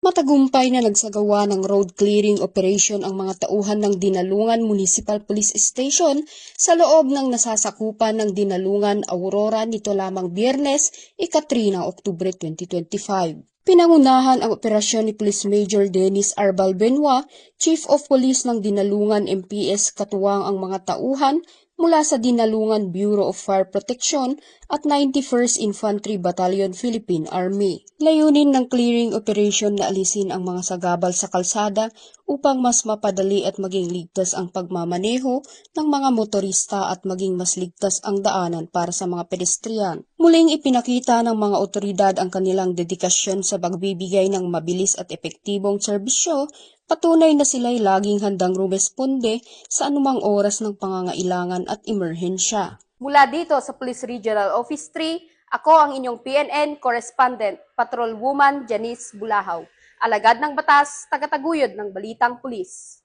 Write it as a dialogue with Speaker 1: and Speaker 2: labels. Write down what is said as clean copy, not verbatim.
Speaker 1: Matagumpay na nagsagawa ng road clearing operation ang mga tauhan ng Dinalungan Municipal Police Station sa loob ng nasasakupan ng Dinalungan Aurora nito lamang Biyernes, ika-3 ng Oktubre 2025. Pinangunahan ang operasyon ni Police Major Dennis Arbal Benoit, Chief of Police ng Dinalungan MPS katuwang ang mga tauhan mula sa Dinalungan Bureau of Fire Protection at 91st Infantry Battalion Philippine Army. Layunin ng clearing operation na alisin ang mga sagabal sa kalsada upang mas mapadali at maging ligtas ang pagmamaneho ng mga motorista at maging mas ligtas ang daanan para sa mga pedestrian. Muling ipinakita ng mga otoridad ang kanilang dedikasyon sa pagbibigay ng mabilis at epektibong serbisyo. Patunay na sila'y laging handang rumesponde sa anumang oras ng pangangailangan at emerhensya.
Speaker 2: Mula dito sa Police Regional Office 3, ako ang inyong PNN Correspondent, Patrol Woman Janice Bulahaw. Alagad ng batas, tagataguyod ng Balitang Pulis.